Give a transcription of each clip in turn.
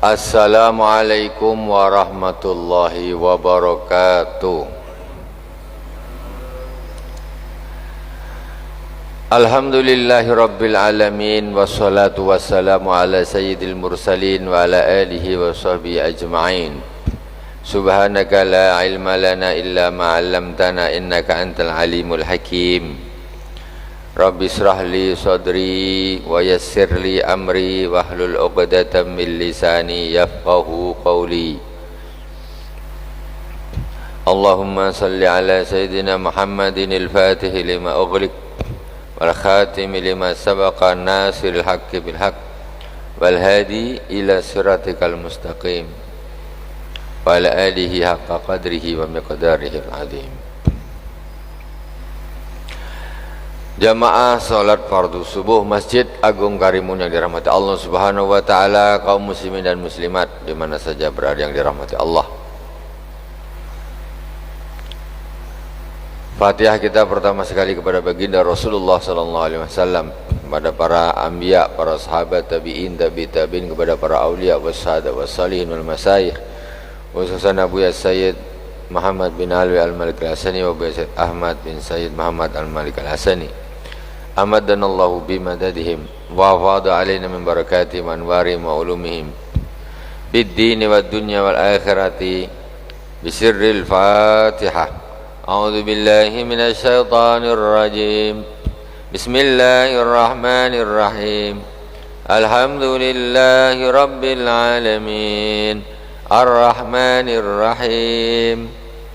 Assalamualaikum warahmatullahi wabarakatuh. Alhamdulillahi rabbil alamin. Wassalatu wassalamu ala sayyidil mursalin wa ala alihi wa sahbihi ajma'in. Subhanaka la ilma lana illa ma'allamtana innaka antal alimul hakim. Rabbi israh li sadri wa yassir li amri wahlul 'uqdatam min lisani yafqahu qawli. Allahumma salli ala sayyidina Muhammadin al-fatih lima ughliq wal khatim lima sabaqa nasiril haqqi bil haqq wal hadi ila siratikal mustaqim wa ala alihi haqqa qadrihi wa miqdarihi al-azim. Jamaah salat fardu subuh Masjid Agung Karimun yang dirahmati Allah Subhanahu wa taala, kaum muslimin dan muslimat di mana saja berada yang dirahmati Allah. Fatihah kita pertama sekali kepada baginda Rasulullah sallallahu alaihi wasallam, kepada para anbiya, para sahabat, tabi'in, tabi'in, kepada para aulia wassahadah wassalihin wal masyayikh, khususan Abu Sayyid Muhammad bin Alwi Al-Malik Al-Hasani wa Abu Sayyid Ahmad bin Sayyid Muhammad Al-Malik Al-Hasani. Amaddanallahu bimadadihim wa hafadha alaina min barakatihim wa anwarihim wa ulumihim bid dini wad dunya wal akhirati bisirril Fatihah. A'udzu billahi minasy syaithanir rajim. Bismillahirrahmanirrahim. Alhamdulillahi rabbil alamin. Ar-Rahmanir Rahim.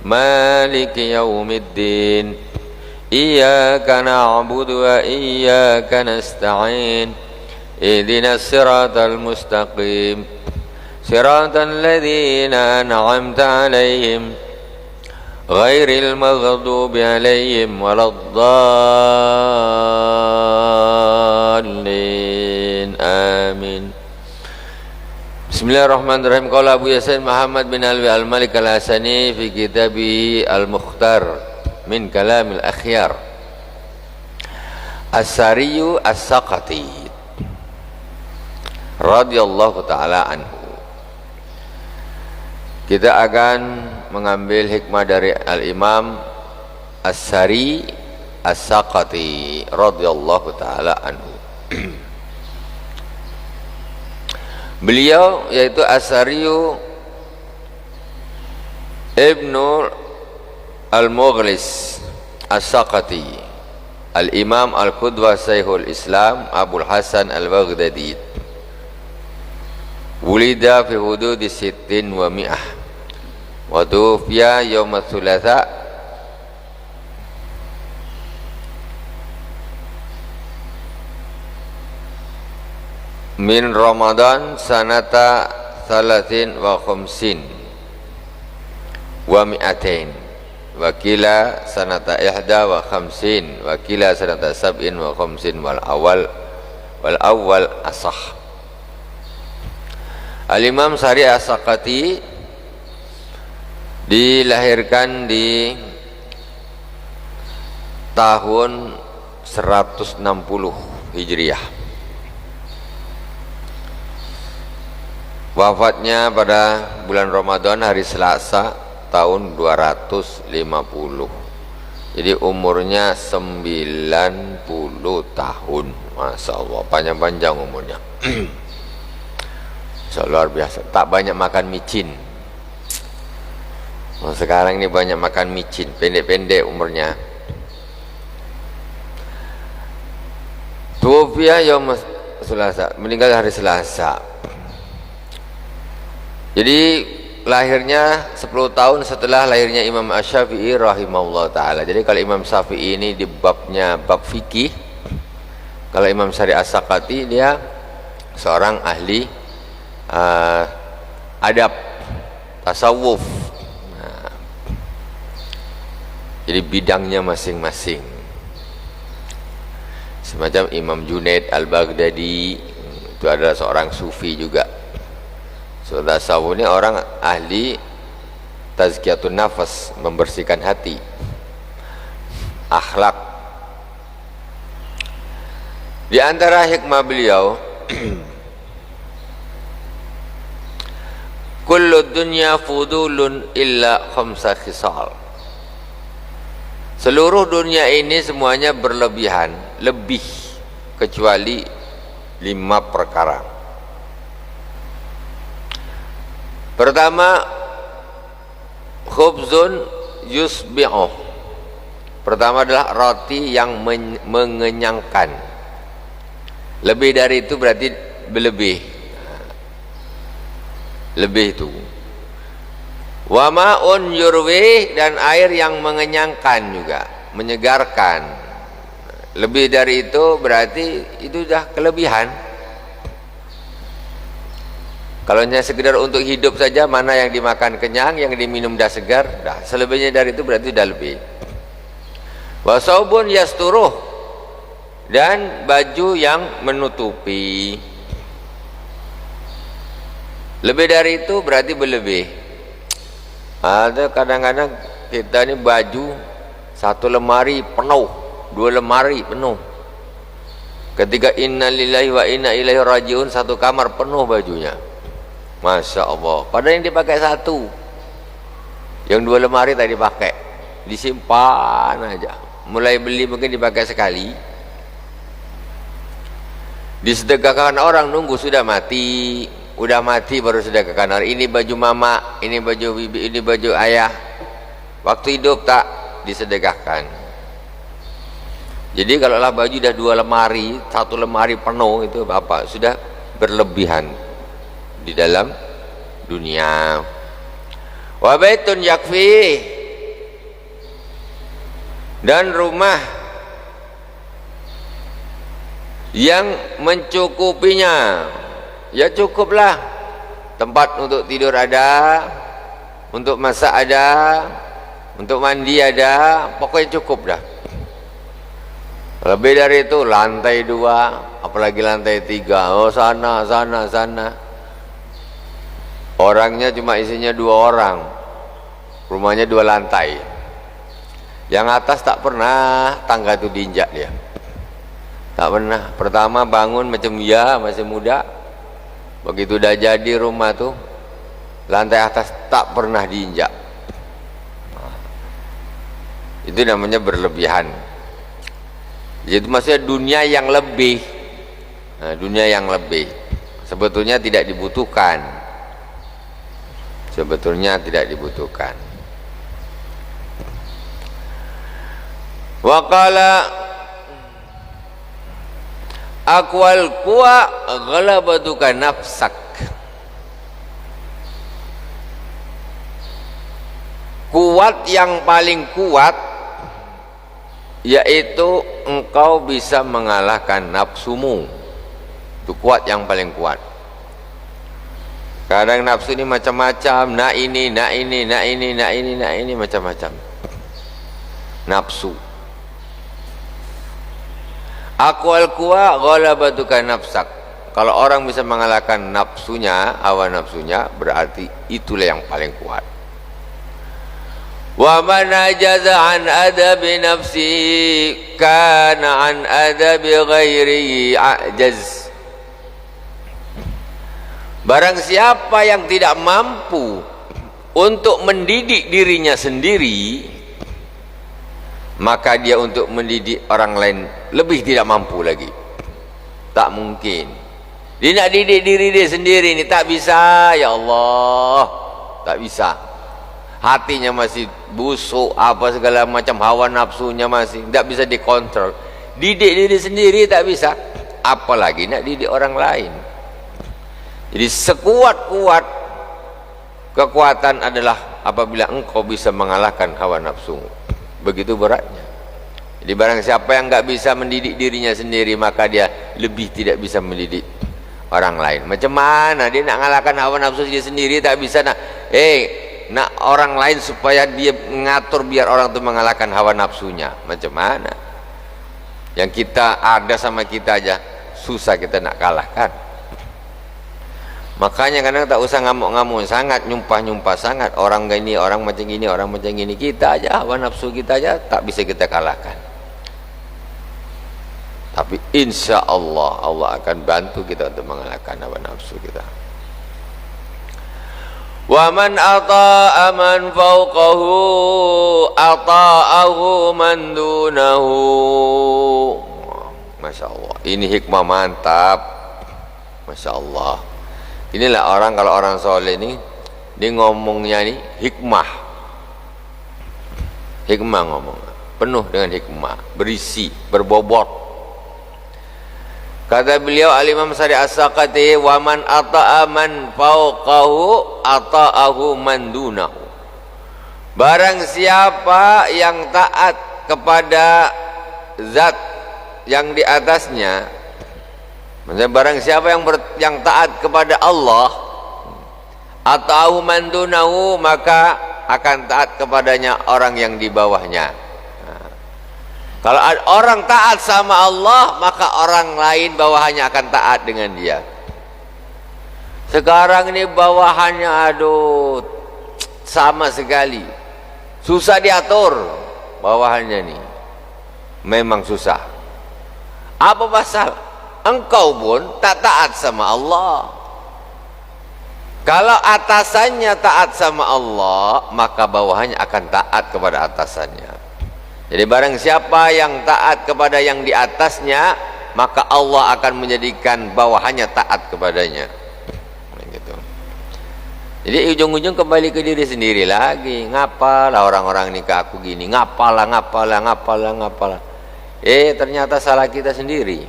Maliki yaumiddin. Iyyaka na'budu wa iyyaka nasta'in. Ihdinas siratal mustaqim. Siratal ladzina an'amta 'alaihim ghairil maghdubi 'alaihim waladdallin. Amin. Bismillahirrahmanirrahim. Qala Abu Yasin Muhammad bin Alwi Al-Malik Al-Hasani fi kitabihi Al-Mukhtar min kalamil akhyar As-Sariyu As-Saqati radhiyallahu ta'ala anhu. Kita akan mengambil hikmah dari Al-Imam As-Sari As-Saqati radhiyallahu ta'ala anhu. Beliau yaitu As-Sariyu Ibnu Al-Mughlis As-Saqati, Al-Imam Al-Qudwa Syekhul Islam Abul Hasan Al-Baghdadi. Wulida fi hududi sittin wa mi'ah wa tufiya yawm ats-thulatsa min Ramadan sanata thalathin wa khamsin wa mi'atain wa kila sanata ihda wa khamsin wa kila sanata sab'in wa khamsin wal awal asah. Al-Imam Sari As-Saqati dilahirkan di tahun 160 Hijriah. Wafatnya pada bulan Ramadan hari Selasa tahun 250. Jadi umurnya 90 tahun. Masya Allah, panjang-panjang umurnya. So, luar biasa. Tak banyak makan micin. Sekarang ini banyak makan micin, pendek-pendek umurnya. Tuwfiya yaum Selasa, meninggal hari Selasa. Jadi lahirnya 10 tahun setelah lahirnya Imam Asy-Syafi'i rahimahullah ta'ala. Jadi kalau Imam Syafi'i ini di babnya bab fikih, kalau Imam Sari As-Saqati dia seorang ahli adab, tasawuf. Nah, jadi bidangnya masing-masing. Semacam Imam Junaid Al-Baghdadi itu adalah seorang sufi juga. So, tasawuf ini orang ahli tazkiyatun nafas, membersihkan hati, akhlak. Di antara hikmah beliau kullu dunya fudulun illa khamsa khisal. Seluruh dunia ini semuanya berlebihan, lebih kecuali 5 perkara. Pertama, khubzun yusbi'uh. Pertama adalah roti yang mengenyangkan. Lebih dari itu berarti berlebih. Lebih itu. Wa ma'un yurwi, dan air yang mengenyangkan juga, menyegarkan. Lebih dari itu berarti itu sudah kelebihan. Kalau hanya sekedar untuk hidup saja, mana yang dimakan kenyang, yang diminum dah segar, dah. Selebihnya dari itu berarti sudah lebih. Wa saubun yasturuh, dan baju yang menutupi. Lebih dari itu berarti berlebih. Ada kadang-kadang kita ini baju 1 lemari penuh, 2 lemari penuh. Ketika inna lillahi wa inna ilaihi rajiun, 1 kamar penuh bajunya. Masya Allah. Padahal yang dipakai 1, yang 2 lemari tak dipakai, disimpan aja. Mulai beli mungkin dipakai sekali, disedekahkan orang, nunggu sudah mati. Udah mati baru sedekahkan orang. Ini baju mama, ini baju bibi, ini baju ayah. Waktu hidup tak disedekahkan. Jadi kalau lah baju dah 2 lemari, 1 lemari penuh, itu apa? Sudah berlebihan di dalam dunia. Wa baitun yakfi, dan rumah yang mencukupinya. Ya cukuplah, tempat untuk tidur ada, untuk masak ada, untuk mandi ada, pokoknya cukup dah. Lebih dari itu lantai 2, apalagi lantai 3, oh sana. Orangnya cuma isinya 2 orang, rumahnya 2 lantai. Yang atas tak pernah tangga itu diinjak dia, tak pernah. Pertama bangun macam ya masih muda, begitu udah jadi rumah tuh, lantai atas tak pernah diinjak. Itu namanya berlebihan. Jadi maksudnya dunia yang lebih. Nah, dunia yang lebih sebetulnya tidak dibutuhkan. Sebetulnya tidak dibutuhkan. Wa qala aqwal quwa ghalabatuka nafsak. Kuat yang paling kuat yaitu engkau bisa mengalahkan nafsumu. Itu kuat yang paling kuat. Kadang nafsu ini macam-macam, nak ini macam-macam. Nafsu. Aqwal quwa ghalabatuka nafsak. Kalau orang bisa mengalahkan nafsunya, hawa nafsunya, berarti itulah yang paling kuat. Wa man ajaza an adabi nafsi kana an adabi ghairihi ajaz. Barang siapa yang tidak mampu untuk mendidik dirinya sendiri, maka dia untuk mendidik orang lain lebih tidak mampu lagi. Tak mungkin. Dia nak didik diri dia sendiri ni tak bisa, ya Allah, tak bisa. Hatinya masih busuk, apa segala macam, hawa nafsunya masih tak bisa dikontrol. Didik diri sendiri tak bisa, apalagi nak didik orang lain. Jadi sekuat-kuat kekuatan adalah apabila engkau bisa mengalahkan hawa nafsu. Begitu beratnya. Jadi barang siapa yang enggak bisa mendidik dirinya sendiri, maka dia lebih tidak bisa mendidik orang lain. Macam mana dia nak mengalahkan hawa nafsu dia sendiri, tak bisa nak nak orang lain supaya dia mengatur biar orang itu mengalahkan hawa nafsunya. Macam mana? Yang kita ada sama kita aja susah kita nak kalahkan. Makanya kadang tak usah ngamuk-ngamuk sangat, nyumpah-nyumpah sangat. Orang gini, orang macam gini, orang macam gini. Kita aja, hawa nafsu kita aja tak bisa kita kalahkan. Tapi insya Allah, Allah akan bantu kita untuk mengalahkan hawa nafsu kita. Wa man ata'a man fawqahu ata'ahu man dunahu. Masya Allah, ini hikmah mantap. Masya Allah. Inilah orang, kalau orang soleh ini, dia ngomongnya ini hikmah. Hikmah ngomong, penuh dengan hikmah, berisi, berbobot. Kata beliau Al-Imam Sari As-Saqati, wa man ata'a man fawqahu ata'ahu man dunahu. Barang siapa yang taat kepada zat yang di atasnya, maksudnya barang siapa yang taat kepada Allah, ata'ahu man dunahu, maka akan taat kepadanya orang yang di bawahnya. Kalau orang taat sama Allah, maka orang lain bawahannya akan taat dengan dia. Sekarang ini bawahannya, aduh, sama sekali susah diatur bawahannya nih. Memang susah. Apa pasal? Engkau pun tak taat sama Allah. Kalau atasannya taat sama Allah, maka bawahannya akan taat kepada atasannya. Jadi barang siapa yang taat kepada yang di atasnya, maka Allah akan menjadikan bawahannya taat kepadanya. Gitu. Jadi ujung-ujung kembali ke diri sendiri lagi. Ngapalah orang-orang ini ke aku gini, ngapalah. Ternyata salah kita sendiri.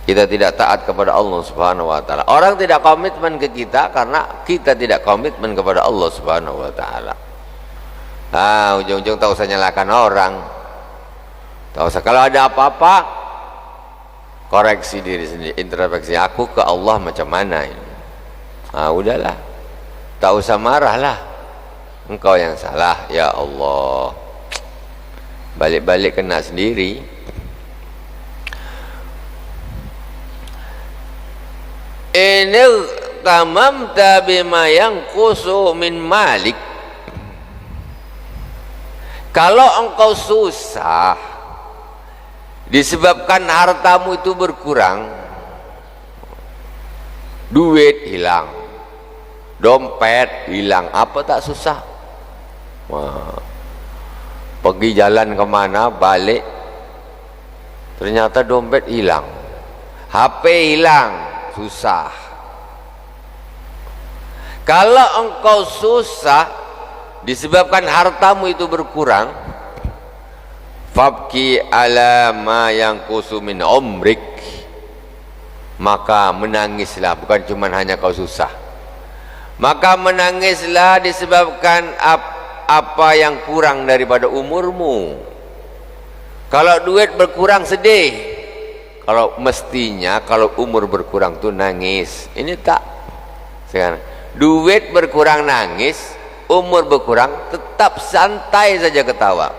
Kita tidak taat kepada Allah Subhanahu wa taala. Orang tidak komitmen ke kita karena kita tidak komitmen kepada Allah Subhanahu wa taala. Ujung-ujung tak usah nyalakan orang, tak usah. Kalau ada apa-apa, koreksi diri sendiri, introspeksi, aku ke Allah macam mana ini. Udahlah, tak usah marahlah, engkau yang salah, ya Allah. Balik-balik kena sendiri. Ini tamamta bima yanqusu min malik. Kalau engkau susah disebabkan hartamu itu berkurang, duit hilang, dompet hilang, apa tak susah? Pergi jalan kemana, balik, ternyata dompet hilang, HP hilang, susah. Kalau engkau susah disebabkan hartamu itu berkurang, fabki ala ma yanqusu min umrik, maka menangislah. Bukan cuma hanya kau susah, maka menangislah disebabkan apa yang kurang daripada umurmu. Kalau duit berkurang sedih, kalau mestinya kalau umur berkurang tuh nangis. Ini tak. Sekarang duit berkurang nangis, umur berkurang tetap santai saja ketawa.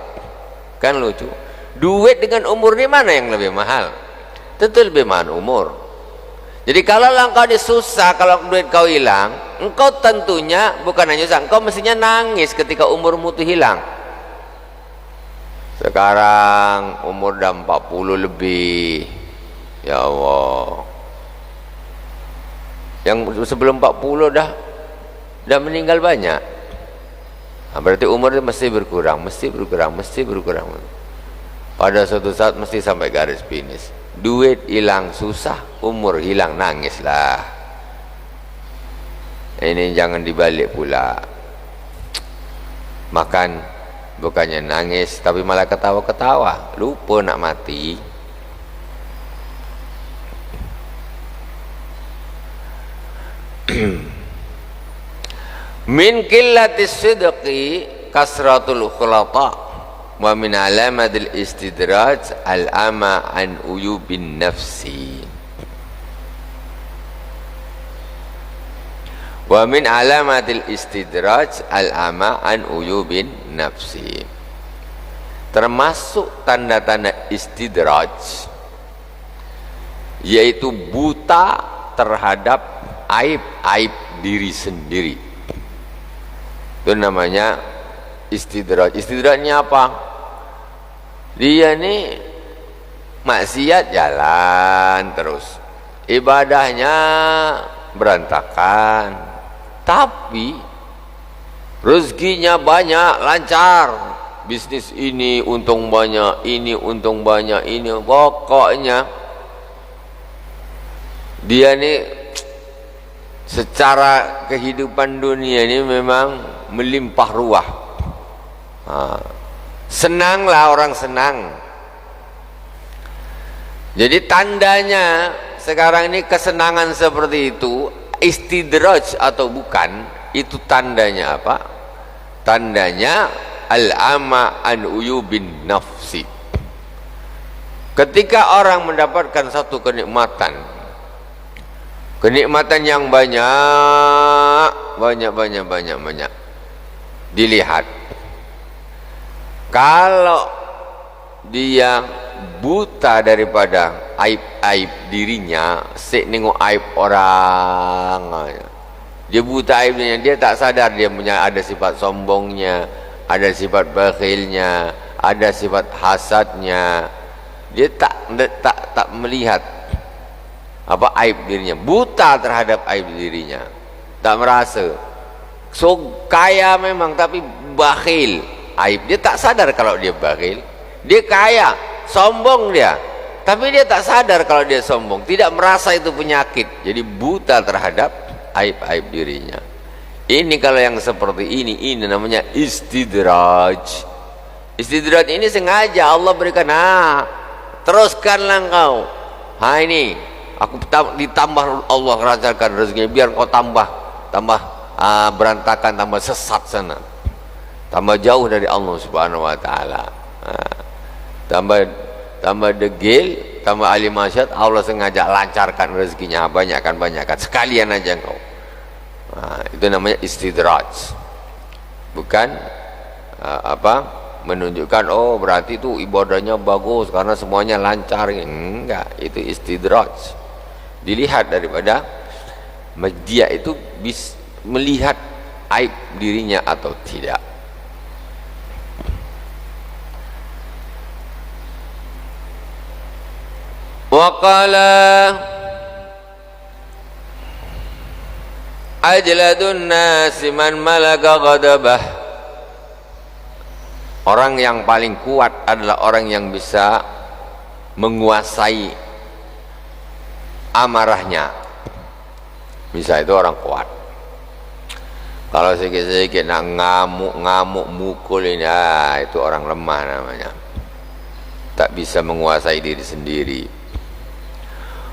Kan lucu. Duit dengan umur ini mana yang lebih mahal? Tentu lebih mahal umur. Jadi kalau engkau disusah, kalau duit kau hilang, engkau tentunya bukan hanya susah, engkau mestinya nangis ketika umurmu itu hilang. Sekarang umur dah 40 lebih, ya Allah. Yang sebelum 40 dah meninggal banyak. Berarti umur itu mesti berkurang. Pada suatu saat mesti sampai garis finish. Duit hilang susah, umur hilang nangislah. Ini jangan dibalik pula. Makan bukannya nangis, tapi malah ketawa-ketawa, lupa nak mati. Min qillatis sidqi kasratul khulata wa min alamatil istidraj al-ama an uyubin nafsi. Wa min alamatil istidraj al-ama an uyubin nafsi. Termasuk tanda-tanda istidraj, yaitu buta terhadap aib-aib diri sendiri. Itu namanya istidraj. Istidrajnya apa? Dia nih maksiat jalan terus, ibadahnya berantakan, tapi rezekinya banyak, lancar. Bisnis ini untung banyak, ini untung banyak, ini pokoknya dia nih secara kehidupan dunia ini memang melimpah ruah. Senanglah orang senang. Jadi tandanya sekarang ini kesenangan seperti itu istidraj atau bukan, itu tandanya apa? Tandanya al-ama an uyubin nafsi. Ketika orang mendapatkan satu kenikmatan yang banyak dilihat, kalau dia buta daripada aib-aib dirinya, nengok aib orang, dia buta aibnya, dia tak sadar dia punya ada sifat sombongnya, ada sifat bakhilnya, ada sifat hasadnya. Dia tak melihat apa aib dirinya, buta terhadap aib dirinya, tak merasa. So kaya memang tapi bakhil, aib dia tak sadar kalau dia bakhil. Dia kaya, sombong dia, tapi dia tak sadar kalau dia sombong, tidak merasa itu penyakit. Jadi buta terhadap aib-aib dirinya. Ini kalau yang seperti ini namanya istidraj. Istidraj ini sengaja Allah berikan. Teruskanlah engkau. Ini aku ditambah Allah rasakan rezekinya, biar kau tambah berantakan, tambah sesat sana, tambah jauh dari Allah Subhanahu wa taala. Tambah degil, tambah ahli maksiat, Allah sengaja lancarkan rezekinya, banyakkan sekalian aja engkau. Itu namanya istidraj. Bukan menunjukkan oh berarti itu ibadahnya bagus karena semuanya lancar. Enggak, itu istidraj. Dilihat daripada dia itu melihat aib dirinya atau tidak. Waqala ajladun nasi man malaka ghadabah. Orang yang paling kuat adalah orang yang bisa menguasai amarahnya. Bisa itu orang kuat. Kalau sedikit-sedikit nak ngamuk mukul ini, itu orang lemah namanya. Tak bisa menguasai diri sendiri.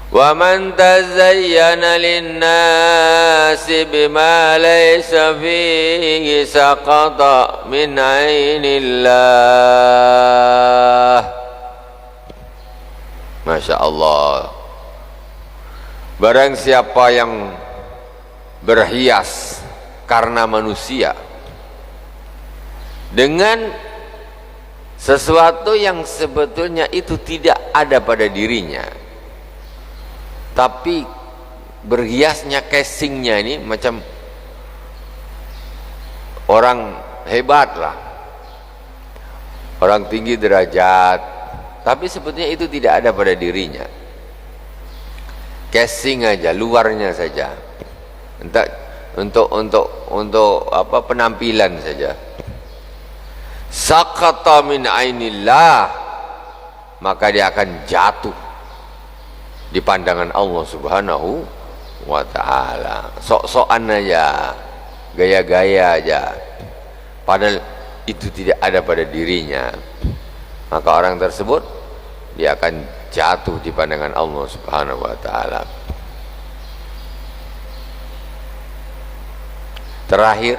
Wa man tazayyana lin-nasi bima laysa fihi saqata min 'ainillah. Masya Allah. Barang siapa yang berhias karena manusia dengan sesuatu yang sebetulnya itu tidak ada pada dirinya, tapi berhiasnya, casingnya ini macam orang hebat lah, orang tinggi derajat, tapi sebetulnya itu tidak ada pada dirinya. Casing aja, luarnya saja, entah untuk apa, penampilan saja. Saqata min ainillah, maka dia akan jatuh di pandangan Allah Subhanahu wa ta'ala. Sok-sokan aja, gaya-gaya aja, padahal itu tidak ada pada dirinya. Maka orang tersebut dia akan jatuh di pandangan Allah Subhanahu wa ta'ala. Terakhir,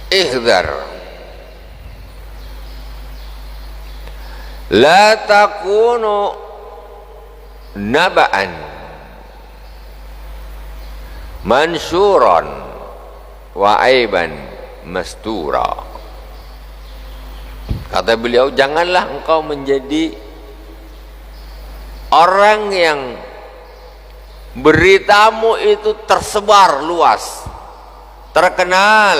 ihdar la takunu naba'an mansyuran wa aiban mastura. Kata beliau, janganlah engkau menjadi orang yang beritamu itu tersebar luas, terkenal,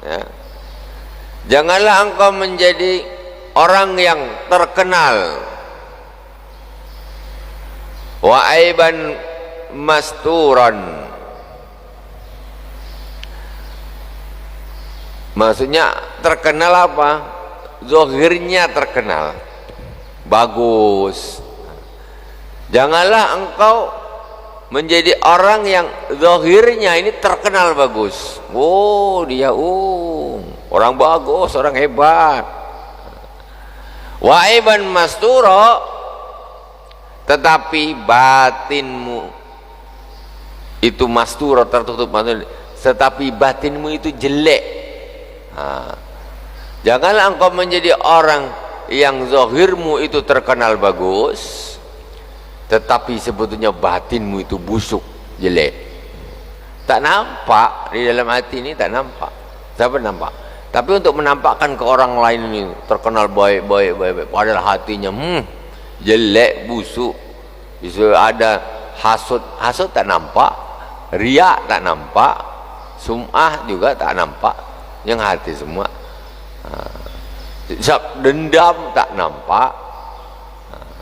ya. Janganlah engkau menjadi orang yang terkenal wa aiban masturan. Maksudnya terkenal apa? Zahirnya terkenal bagus. Janganlah engkau menjadi orang yang zahirnya ini terkenal bagus. Oh dia orang bagus, orang hebat. Wa aiban mastura, tetapi batinmu itu mastura, tertutup, tetapi batinmu itu jelek. Janganlah engkau menjadi orang yang zahirmu itu terkenal bagus, tetapi sebetulnya batinmu itu busuk, jelek. Tak nampak di dalam hati ini, tak nampak. Siapa nampak? Tapi untuk menampakkan ke orang lain ini terkenal baik, padahal hatinya jelek, busuk. Bisa ada hasud tak nampak, riak tak nampak, sum'ah juga tak nampak. Yang hati semua dendam tak nampak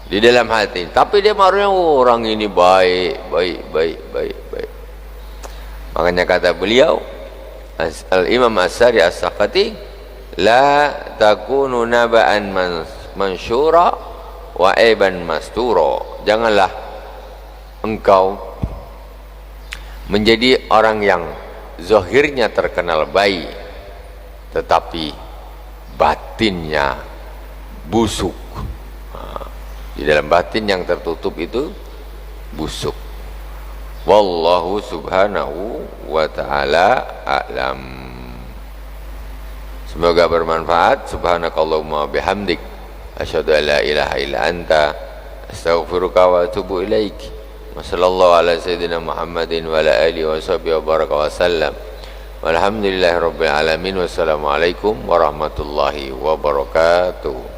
di dalam hati, tapi dia marunya orang ini baik. Makanya kata beliau Al-Imam As-Sari As-Saqati, la takunu naba'an mansyura wa aiban mastura. Janganlah engkau menjadi orang yang zahirnya terkenal baik tetapi batinnya busuk. Di dalam batin yang tertutup itu busuk. Wallahu subhanahu wa ta'ala a'lam. Semoga bermanfaat. Subhanakallahumma bihamdik, asyhadu an la ilaha illa anta, astaghfiruka wa atubu ilaik. Wa sallallahu ala sayyidina Muhammadin wa ala alihi wa sahbihi wa baraka wa sallam. Walhamdulillahirabbil alamin. Wassalamualaikum warahmatullahi wabarakatuh.